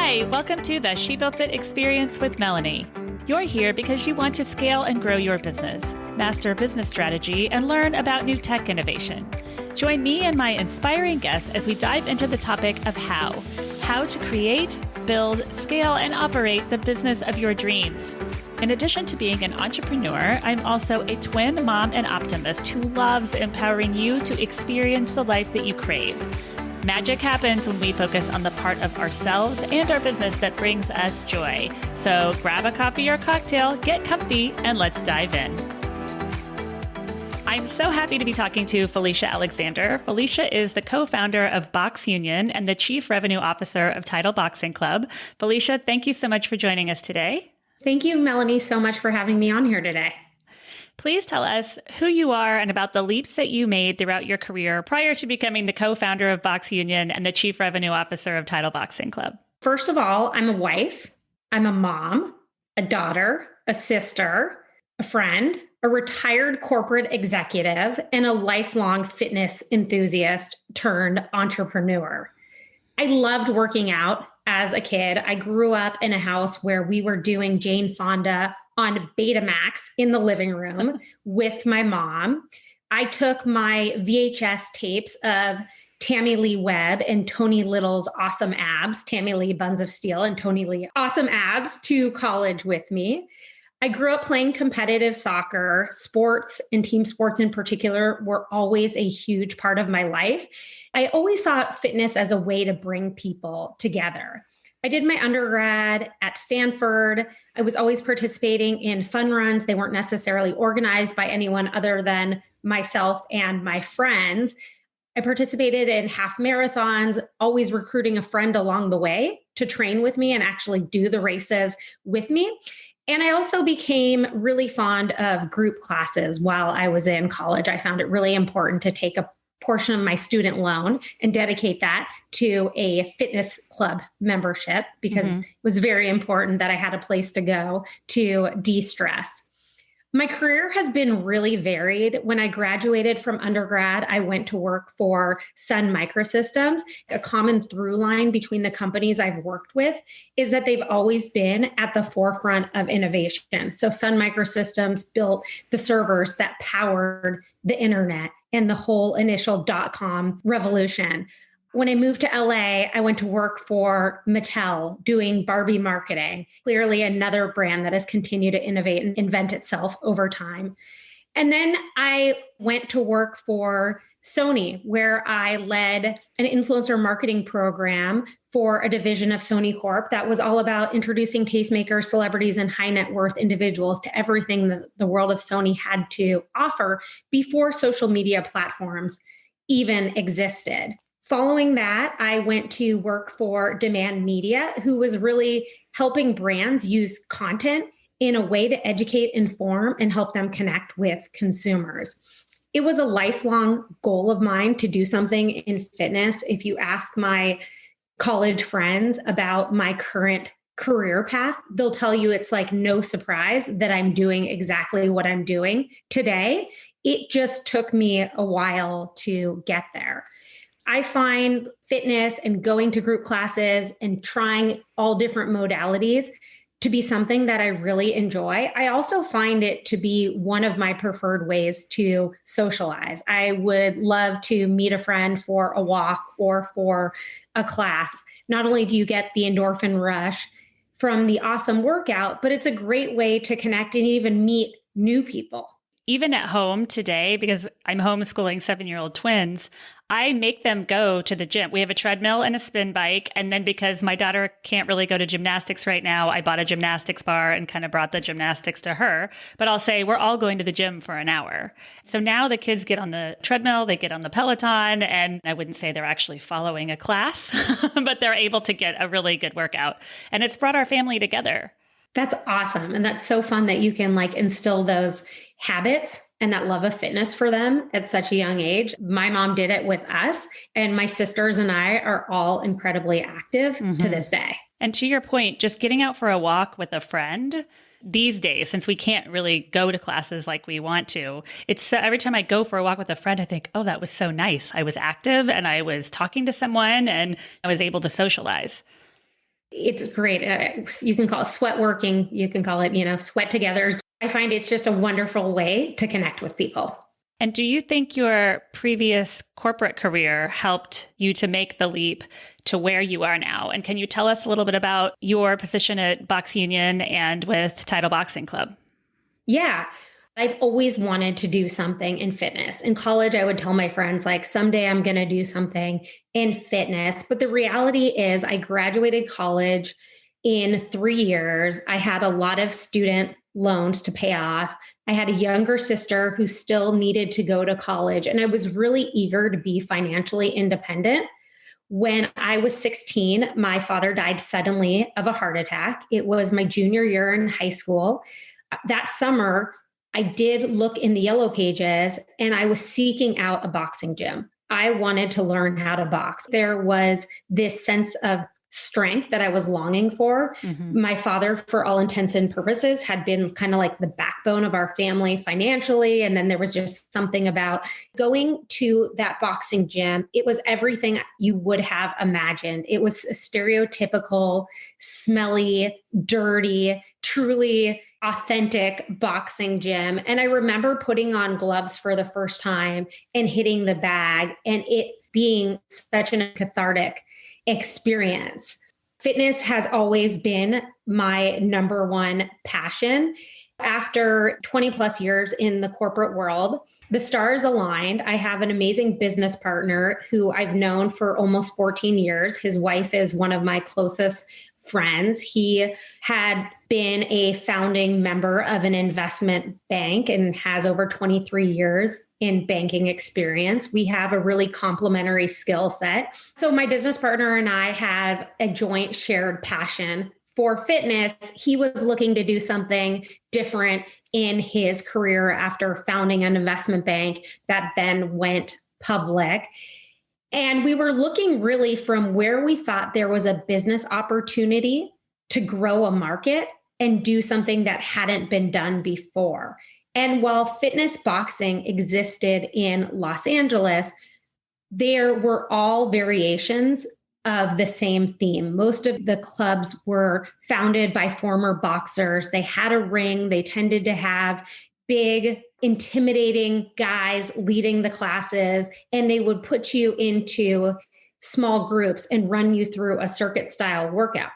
Hi, welcome to the She Built It Experience with Melanie. You're here because you want to scale and grow your business, master business strategy, and learn about new tech innovation. Join me and my inspiring guests as we dive into the topic of how to create, build, scale, and operate the business of your dreams. In addition to being an entrepreneur, I'm also a twin mom and optimist who loves empowering you to experience the life that you crave. Magic happens when we focus on the part of ourselves and our business that brings us joy. So grab a coffee or cocktail, get comfy, and let's dive in. I'm so happy to be talking to Felicia Alexander. Felicia is the co-founder of BoxUnion and the chief revenue officer of Title Boxing Club. Felicia, thank you so much for joining us today. Thank you, Melanie, so much for having me on here today. Please tell us who you are and about the leaps that you made throughout your career prior to becoming the co-founder of BoxUnion and the chief revenue officer of Title Boxing Club. First of all, I'm a wife, I'm a mom, a daughter, a sister, a friend, a retired corporate executive, and a lifelong fitness enthusiast turned entrepreneur. I loved working out as a kid. I grew up in a house where we were doing Jane Fonda on Betamax in the living room with my mom. I took my VHS tapes of Tammy Lee Webb and Tony Little's Awesome Abs, Tammy Lee Buns of Steel and Tony Lee Awesome Abs to college with me. I grew up playing competitive soccer. Sports and team sports in particular were always a huge part of my life. I always saw fitness as a way to bring people together. I did my undergrad at Stanford. I was always participating in fun runs. They weren't necessarily organized by anyone other than myself and my friends. I participated in half marathons, always recruiting a friend along the way to train with me and actually do the races with me. And I also became really fond of group classes while I was in college. I found it really important to take a portion of my student loan and dedicate that to a fitness club membership because it was very important that I had a place to go to de-stress. My career has been really varied. When I graduated from undergrad, I went to work for Sun Microsystems. A common through line between the companies I've worked with is that they've always been at the forefront of innovation. So Sun Microsystems built the servers that powered the internet and the whole initial .com revolution. When I moved to LA, I went to work for Mattel doing Barbie marketing, clearly another brand that has continued to innovate and invent itself over time. And then I went to work for Sony, where I led an influencer marketing program for a division of Sony Corp that was all about introducing tastemakers, celebrities, and high net worth individuals to everything that the world of Sony had to offer before social media platforms even existed. Following that, I went to work for Demand Media, who was really helping brands use content in a way to educate, inform, and help them connect with consumers. It was a lifelong goal of mine to do something in fitness. If you ask my college friends about my current career path, they'll tell you it's like no surprise that I'm doing exactly what I'm doing today. It just took me a while to get there. I find fitness and going to group classes and trying all different modalities to be something that I really enjoy. I also find it to be one of my preferred ways to socialize. I would love to meet a friend for a walk or for a class. Not only do you get the endorphin rush from the awesome workout, but it's a great way to connect and even meet new people. Even at home today, because I'm homeschooling 7-year-old twins, I make them go to the gym. We have a treadmill and a spin bike. And then because my daughter can't really go to gymnastics right now, I bought a gymnastics bar and kind of brought the gymnastics to her. But I'll say we're all going to the gym for an hour. So now the kids get on the treadmill, they get on the Peloton, and I wouldn't say they're actually following a class, but they're able to get a really good workout. And it's brought our family together. That's awesome. And that's so fun that you can instill those habits and that love of fitness for them at such a young age. My mom did it with us, and my sisters and I are all incredibly active to this day. And to your point, just getting out for a walk with a friend these days, since we can't really go to classes like we want to, it's every time I go for a walk with a friend, I think, oh, that was so nice. I was active and I was talking to someone and I was able to socialize. It's great. You can call it sweat working. You can call it, sweat togethers. I find it's just a wonderful way to connect with people. And do you think your previous corporate career helped you to make the leap to where you are now? And can you tell us a little bit about your position at BoxUnion and with Title Boxing Club? Yeah. I've always wanted to do something in fitness. In college, I would tell my friends, like, someday I'm going to do something in fitness. But the reality is, I graduated college in 3 years. I had a lot of student loans to pay off. I had a younger sister who still needed to go to college, and I was really eager to be financially independent. When I was 16, my father died suddenly of a heart attack. It was my junior year in high school. That summer, I did look in the yellow pages and I was seeking out a boxing gym. I wanted to learn how to box. There was this sense of strength that I was longing for. Mm-hmm. My father, for all intents and purposes, had been kind of like the backbone of our family financially. And then there was just something about going to that boxing gym. It was everything you would have imagined. It was a stereotypical, smelly, dirty, truly authentic boxing gym. And I remember putting on gloves for the first time and hitting the bag, and it being such a cathartic experience. Fitness has always been my number one passion. After 20 plus years in the corporate world, the stars aligned. I have an amazing business partner who I've known for almost 14 years. His wife is one of my closest friends. He had been a founding member of an investment bank and has over 23 years in banking experience. We have a really complementary skill set. So my business partner and I have a joint shared passion for fitness. He was looking to do something different in his career after founding an investment bank that then went public. And we were looking really from where we thought there was a business opportunity to grow a market and do something that hadn't been done before. And while fitness boxing existed in Los Angeles, there were all variations of the same theme. Most of the clubs were founded by former boxers. They had a ring. They tended to have big, intimidating guys leading the classes, and they would put you into small groups and run you through a circuit style workout.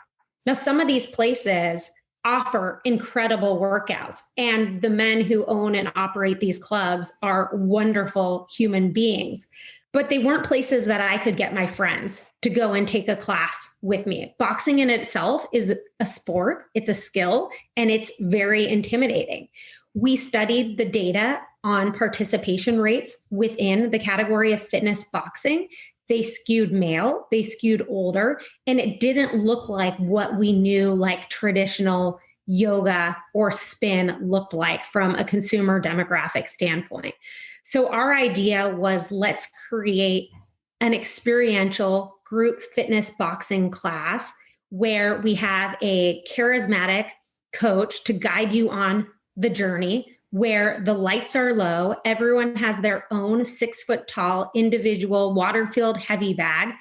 Now, some of these places offer incredible workouts, and the men who own and operate these clubs are wonderful human beings, but they weren't places that I could get my friends to go and take a class with me. Boxing in itself is a sport, it's a skill, and it's very intimidating. We studied the data on participation rates within the category of fitness boxing. They skewed male, they skewed older, and it didn't look like what we knew like traditional yoga or spin looked like from a consumer demographic standpoint. So our idea was, let's create an experiential group fitness boxing class where we have a charismatic coach to guide you on the journey, where the lights are low. Everyone has their own 6 foot tall individual water-filled heavy bag.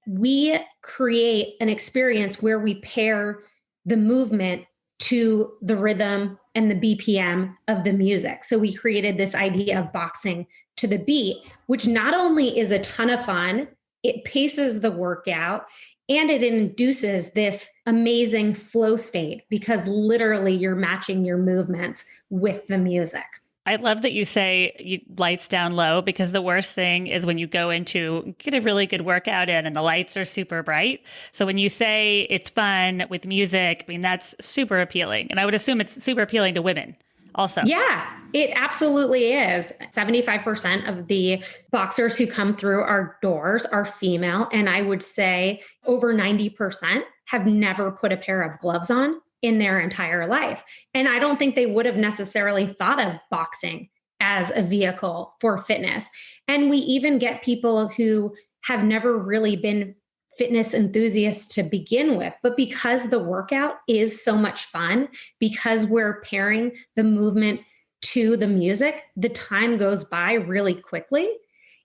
We create an experience where we pair the movement to the rhythm and the BPM of the music. So we created this idea of boxing to the beat, which not only is a ton of fun, it paces the workout, and it induces this amazing flow state because literally you're matching your movements with the music. I love that you say lights down low, because the worst thing is when you go into get a really good workout in and the lights are super bright. So when you say it's fun with music, I mean, that's super appealing. And I would assume it's super appealing to women also. Yeah, it absolutely is. 75% of the boxers who come through our doors are female. And I would say over 90% have never put a pair of gloves on in their entire life. And I don't think they would have necessarily thought of boxing as a vehicle for fitness. And we even get people who have never really been fitness enthusiasts to begin with, but because the workout is so much fun, because we're pairing the movement to the music, the time goes by really quickly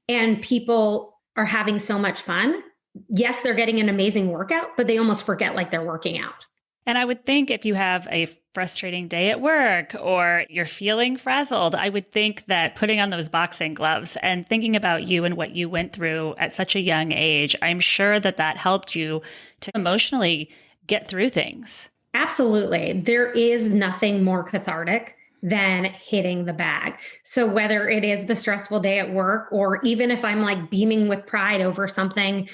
and people are having so much fun yes, they're getting an amazing workout, but they almost forget like they're working out. And I would think if you have a frustrating day at work or you're feeling frazzled, I would think that putting on those boxing gloves and thinking about you and what you went through at such a young age, I'm sure that that helped you to emotionally get through things. Absolutely. There is nothing more cathartic than hitting the bag. So whether it is the stressful day at work, or even if I'm like beaming with pride over something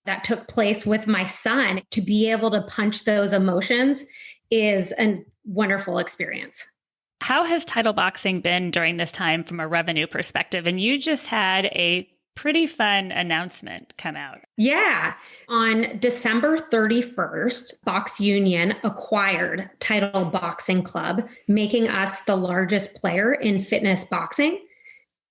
that took place with my son, to be able to punch those emotions is a wonderful experience. How has title boxing been during this time from a revenue perspective? And you just had a pretty fun announcement come out. Yeah. On December 31st, BoxUnion acquired Title Boxing Club, making us the largest player in fitness boxing.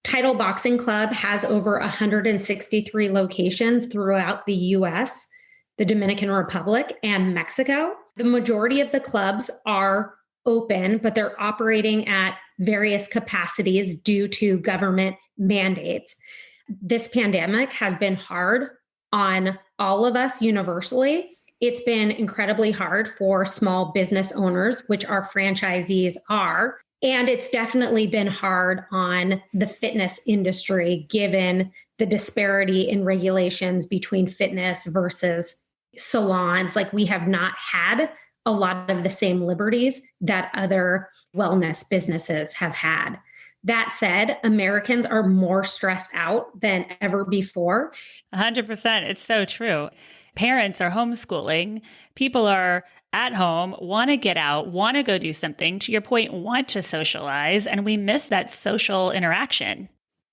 Title Boxing Club has over 163 locations throughout the US, the Dominican Republic, and Mexico. The majority of the clubs are open, but they're operating at various capacities due to government mandates. This pandemic has been hard on all of us universally. It's been incredibly hard for small business owners, which our franchisees are. And it's definitely been hard on the fitness industry, given the disparity in regulations between fitness versus salons. Like, we have not had a lot of the same liberties that other wellness businesses have had. That said, Americans are more stressed out than ever before. 100%. It's so true. Parents are homeschooling. People are at home, want to get out, want to go do something, to your point, want to socialize, and we miss that social interaction.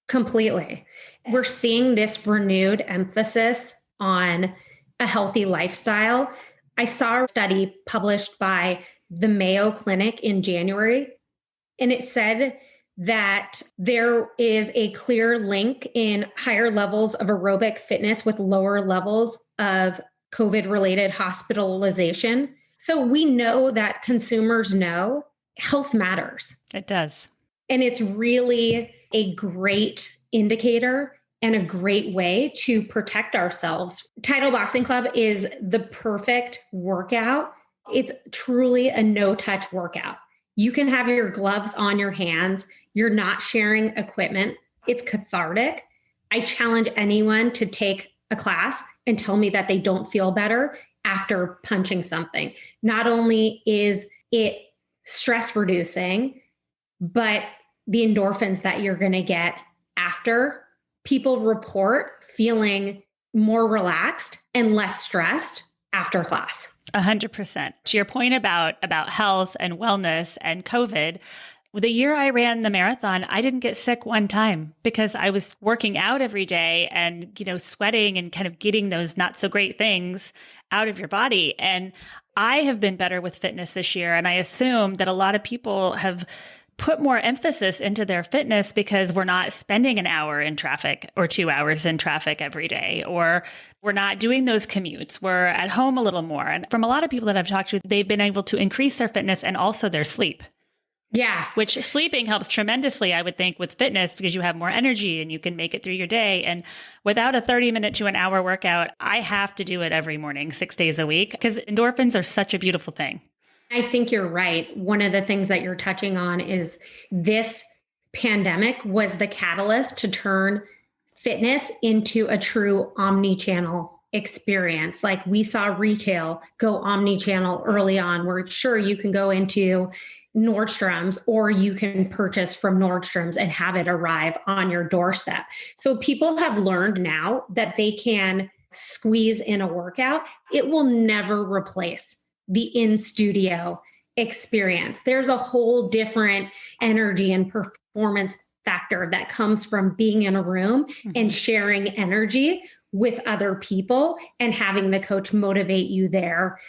Completely. We're seeing this renewed emphasis on a healthy lifestyle. I saw a study published by the Mayo Clinic in January, and it said that there is a clear link in higher levels of aerobic fitness with lower levels of COVID-related hospitalization. So we know that consumers know health matters. It does. And it's really a great indicator and a great way to protect ourselves. Title Boxing Club is the perfect workout. It's truly a no-touch workout. You can have your gloves on your hands. You're not sharing equipment. It's cathartic. I challenge anyone to take a class and tell me that they don't feel better after punching something. Not only is it stress reducing, but the endorphins that you're going to get after, people report feeling more relaxed and less stressed after class. 100%. To your point about health and wellness and COVID, the year I ran the marathon, I didn't get sick one time because I was working out every day and, sweating and kind of getting those not so great things out of your body. And I have been better with fitness this year. And I assume that a lot of people have put more emphasis into their fitness because we're not spending an hour in traffic or 2 hours in traffic every day, or we're not doing those commutes. We're at home a little more. And from a lot of people that I've talked to, they've been able to increase their fitness and also their sleep. Yeah. Which sleeping helps tremendously, I would think, with fitness because you have more energy and you can make it through your day. And without a 30-minute to an hour workout, I have to do it every morning, 6 days a week, because endorphins are such a beautiful thing. I think you're right. One of the things that you're touching on is this pandemic was the catalyst to turn fitness into a true omni-channel experience. Like, we saw retail go omni-channel early on, where sure, you can go into Nordstrom's or you can purchase from Nordstrom's and have it arrive on your doorstep. So people have learned now that they can squeeze in a workout. It will never replace the in-studio experience. There's a whole different energy and performance factor that comes from being in a room and sharing energy with other people and having the coach motivate you there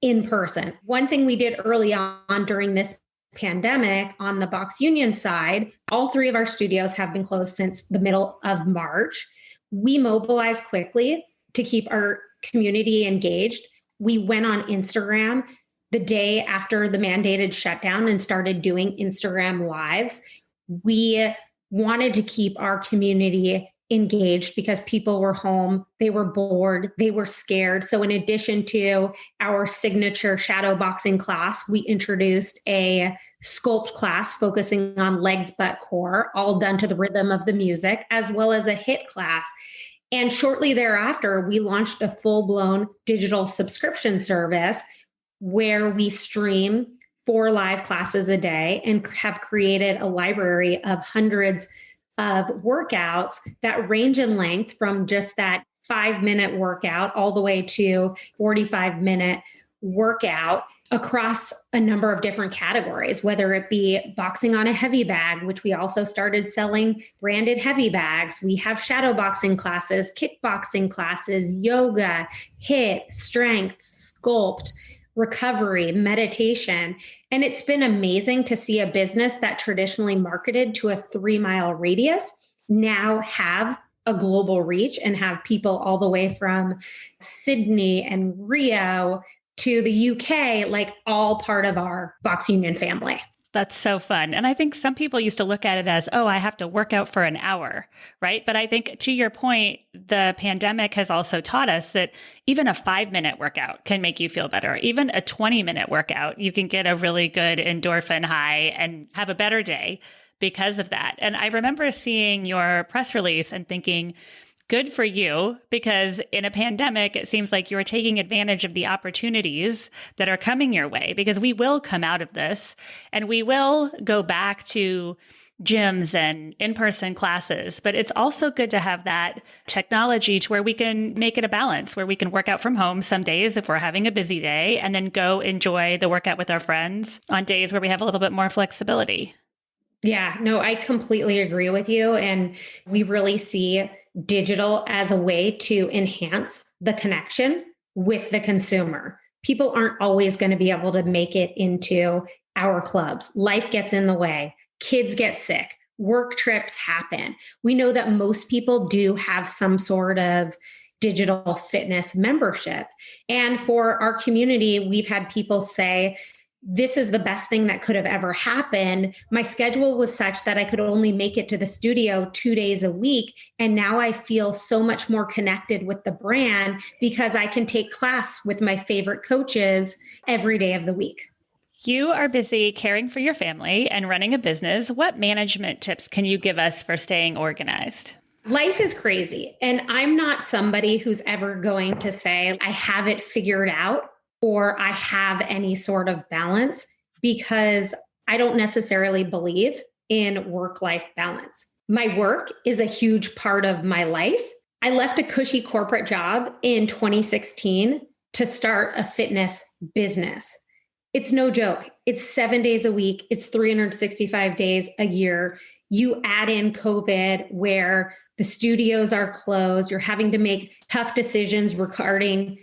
in person. One thing we did early on during this pandemic on the BoxUnion side, all 3 of our studios have been closed since the middle of March. We mobilized quickly to keep our community engaged. We went on Instagram the day after the mandated shutdown and started doing Instagram lives. We wanted to keep our community engaged because people were home, they were bored, they were scared. So in addition to our signature shadow boxing class, we introduced a sculpt class focusing on legs, butt, core, all done to the rhythm of the music, as well as a HIIT class. And shortly thereafter, we launched a full-blown digital subscription service where we stream 4 live classes a day and have created a library of hundreds of workouts that range in length from just that 5-minute workout all the way to 45-minute workout across a number of different categories, whether it be boxing on a heavy bag, which we also started selling branded heavy bags. We have shadow boxing classes, kickboxing classes, yoga, HIIT, strength, sculpt, recovery, meditation. And it's been amazing to see a business that traditionally marketed to a 3-mile radius now have a global reach and have people all the way from Sydney and Rio to the UK, like all part of our BoxUnion family. That's so fun. And I think some people used to look at it as, oh, I have to work out for an hour, right? But I think to your point, the pandemic has also taught us that even a 5-minute workout can make you feel better. Even a 20-minute workout, you can get a really good endorphin high and have a better day because of that. And I remember seeing your press release and thinking, good for you, because in a pandemic, it seems like you're taking advantage of the opportunities that are coming your way, because we will come out of this and we will go back to gyms and in-person classes. But it's also good to have that technology to where we can make it a balance, where we can work out from home some days if we're having a busy day, and then go enjoy the workout with our friends on days where we have a little bit more flexibility. Yeah, no, I completely agree with you. And we really see digital as a way to enhance the connection with the consumer. People aren't always going to be able to make it into our clubs. Life gets in the way. Kids get sick. Work trips happen. We know that most people do have some sort of digital fitness membership. And for our community, we've had people say, this is the best thing that could have ever happened. My schedule was such that I could only make it to the studio 2 days a week. And now I feel so much more connected with the brand because I can take class with my favorite coaches every day of the week. You are busy caring for your family and running a business. What management tips can you give us for staying organized? Life is crazy. And I'm not somebody who's ever going to say, I have it figured out, or I have any sort of balance, because I don't necessarily believe in work-life balance. My work is a huge part of my life. I left a cushy corporate job in 2016 to start a fitness business. It's no joke. It's 7 days a week. It's 365 days a year. You add in COVID where the studios are closed. You're having to make tough decisions regarding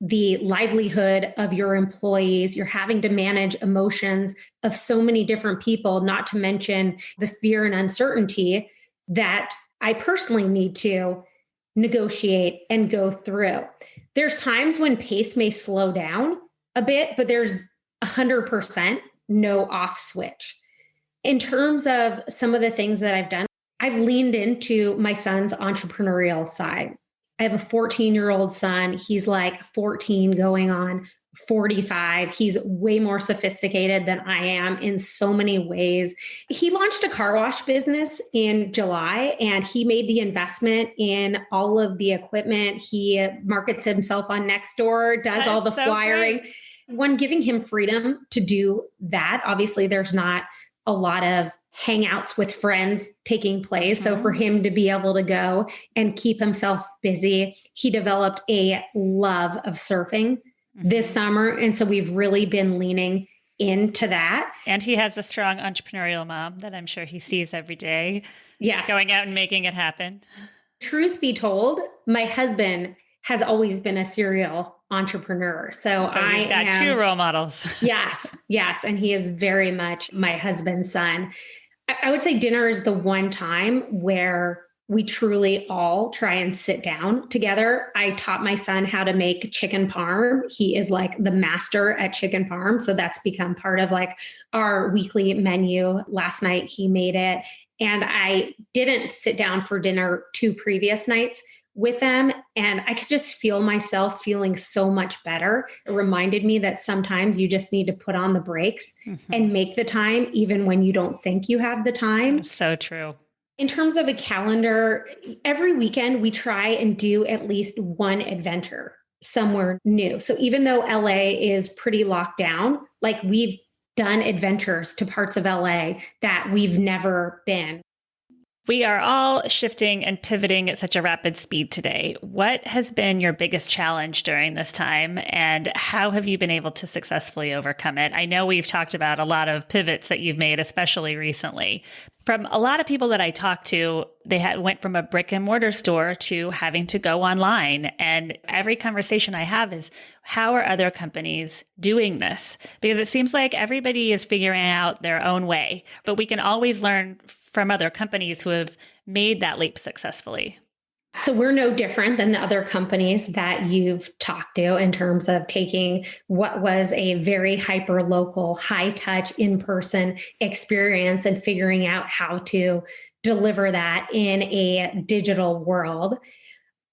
the livelihood of your employees. You're having to manage emotions of so many different people, not to mention the fear and uncertainty that I personally need to negotiate and go through. There's times when pace may slow down a bit, but there's 100% no off switch. In terms of some of the things that I've done, I've leaned into my son's entrepreneurial side. I have a 14-year-old son. He's like 14 going on 45. He's way more sophisticated than I am in so many ways. He launched a car wash business in July, and he made the investment in all of the equipment. He markets himself on Nextdoor, does all the flyering. Great. One, giving him freedom to do that. Obviously, there's not a lot of hangouts with friends taking place. So for him to be able to go and keep himself busy, he developed a love of surfing this summer. And so we've really been leaning into that. And he has a strong entrepreneurial mom that I'm sure he sees every day. Yes. Going out and making it happen. Truth be told, my husband has always been a serial entrepreneur. So I've got 2 role models. Yes. And he is very much my husband's son. I would say dinner is the one time where we truly all try and sit down together. I taught my son how to make chicken parm. He is like the master at chicken parm. So that's become part of like our weekly menu. Last night he made it. And I didn't sit down for dinner 2 previous nights with them. And I could just feel myself feeling so much better. It reminded me that sometimes you just need to put on the brakes and make the time, even when you don't think you have the time. So true. In terms of a calendar, every weekend we try and do at least one adventure somewhere new. So even though LA is pretty locked down, like we've done adventures to parts of LA that we've never been. We are all shifting and pivoting at such a rapid speed today. What has been your biggest challenge during this time, and how have you been able to successfully overcome it? I know we've talked about a lot of pivots that you've made, especially recently. From a lot of people that I talked to, they went from a brick and mortar store to having to go online. And every conversation I have is, how are other companies doing this? Because it seems like everybody is figuring out their own way, but we can always learn from other companies who have made that leap successfully. So we're no different than the other companies that you've talked to in terms of taking what was a very hyper local, high touch, in-person experience and figuring out how to deliver that in a digital world.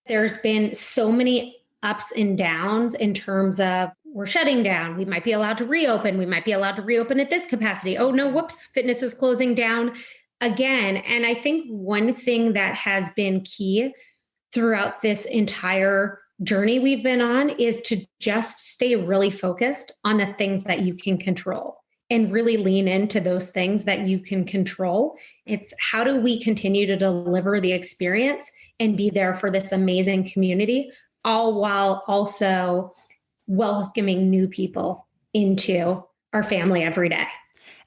There's been so many ups and downs in terms of we're shutting down. We might be allowed to reopen. We might be allowed to reopen at this capacity. Oh no, whoops, fitness is closing down again. And I think one thing that has been key throughout this entire journey we've been on is to just stay really focused on the things that you can control and really lean into those things that you can control. It's how do we continue to deliver the experience and be there for this amazing community, all while also welcoming new people into our family every day.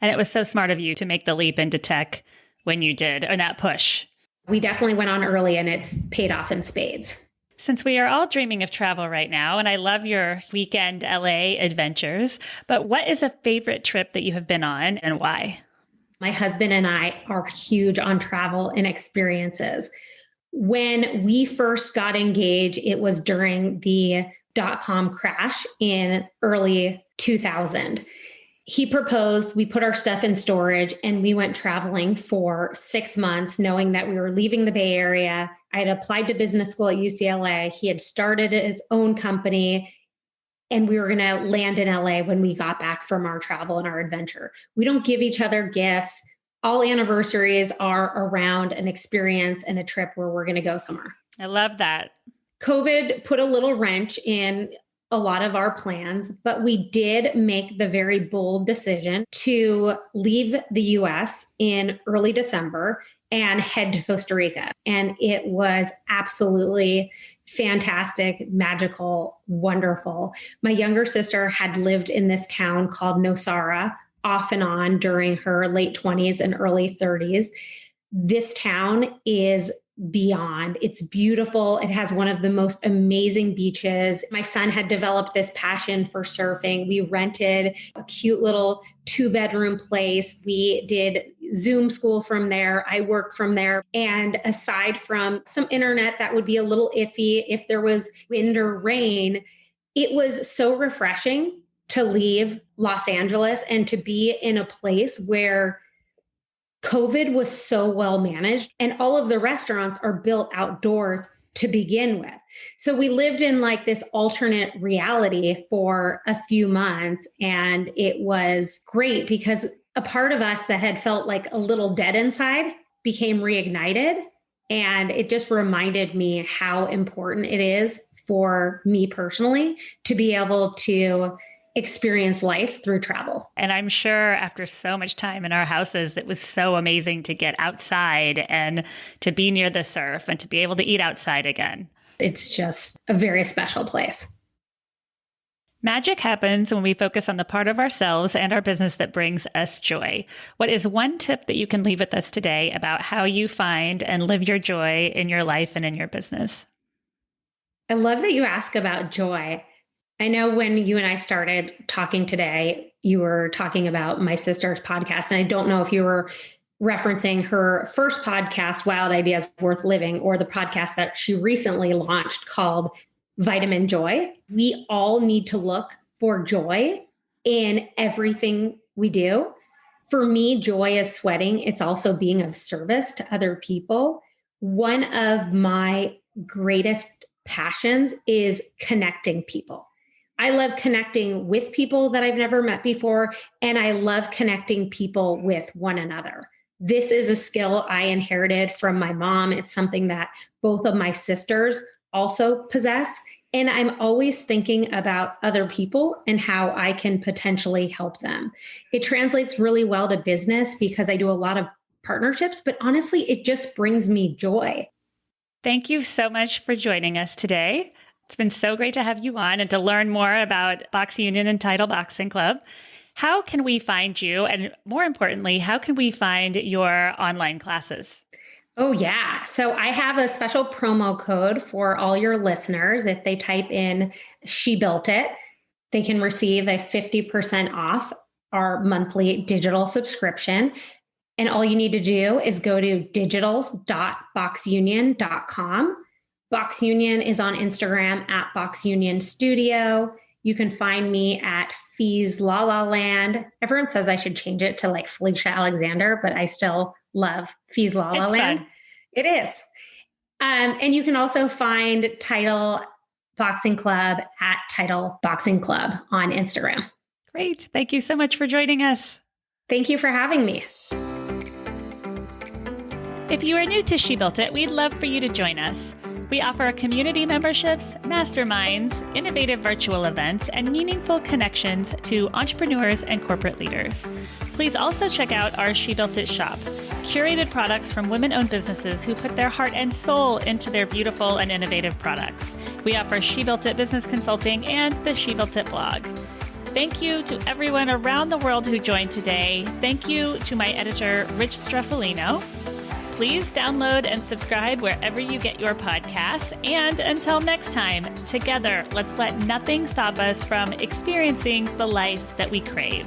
And it was so smart of you to make the leap into tech when you did, and that push. We definitely went on early and it's paid off in spades. Since we are all dreaming of travel right now, and I love your weekend LA adventures, but what is a favorite trip that you have been on and why? My husband and I are huge on travel and experiences. When we first got engaged, it was during the .com crash in early 2000. He proposed, we put our stuff in storage, and we went traveling for 6 months, knowing that we were leaving the Bay Area. I had applied to business school at UCLA. He had started his own company, and we were going to land in LA when we got back from our travel and our adventure. We don't give each other gifts. All anniversaries are around an experience and a trip where we're going to go somewhere. I love that. COVID put a little wrench in a lot of our plans, but we did make the very bold decision to leave the US in early December and head to Costa Rica. And it was absolutely fantastic, magical, wonderful. My younger sister had lived in this town called Nosara off and on during her late 20s and early 30s. This town is beyond. It's beautiful. It has one of the most amazing beaches. My son had developed this passion for surfing. We rented a cute little 2-bedroom place. We did Zoom school from there. I worked from there. And aside from some internet that would be a little iffy if there was wind or rain, it was so refreshing to leave Los Angeles and to be in a place where COVID was so well managed and all of the restaurants are built outdoors to begin with. So we lived in like this alternate reality for a few months, and it was great because a part of us that had felt like a little dead inside became reignited. And it just reminded me how important it is for me personally to be able to experience life through travel. And I'm sure after so much time in our houses, it was so amazing to get outside and to be near the surf and to be able to eat outside again. It's just a very special place. Magic happens when we focus on the part of ourselves and our business that brings us joy. What is one tip that you can leave with us today about how you find and live your joy in your life and in your business? I love that you ask about joy. I know when you and I started talking today, you were talking about my sister's podcast, and I don't know if you were referencing her first podcast, Wild Ideas Worth Living, or the podcast that she recently launched called Vitamin Joy. We all need to look for joy in everything we do For me, joy is sweating. It's also being of service to other people. One of my greatest passions is connecting people. I love connecting with people that I've never met before, and I love connecting people with one another. This is a skill I inherited from my mom. It's something that both of my sisters also possess. And I'm always thinking about other people and how I can potentially help them. It translates really well to business because I do a lot of partnerships, but honestly, it just brings me joy. Thank you so much for joining us today. It's been so great to have you on and to learn more about BoxUnion and Title Boxing Club. How can we find you? And more importantly, how can we find your online classes? Oh, yeah. So I have a special promo code for all your listeners. If they type in She Built It, they can receive a 50% off our monthly digital subscription. And all you need to do is go to digital.boxunion.com. BoxUnion is on Instagram at BoxUnion Studio. You can find me at Fees La La Land. Everyone says I should change it to like Felicia Alexander, but I still love Fees La La Land. Fun. It is. And you can also find Title Boxing Club at Title Boxing Club on Instagram. Great. Thank you so much for joining us. Thank you for having me. If you are new to She Built It, we'd love for you to join us. We offer community memberships, masterminds, innovative virtual events, and meaningful connections to entrepreneurs and corporate leaders. Please also check out our She Built It shop, curated products from women-owned businesses who put their heart and soul into their beautiful and innovative products. We offer She Built It business consulting and the She Built It blog. Thank you to everyone around the world who joined today. Thank you to my editor, Rich Straffolino. Please download and subscribe wherever you get your podcasts. And until next time, together, let's let nothing stop us from experiencing the life that we crave.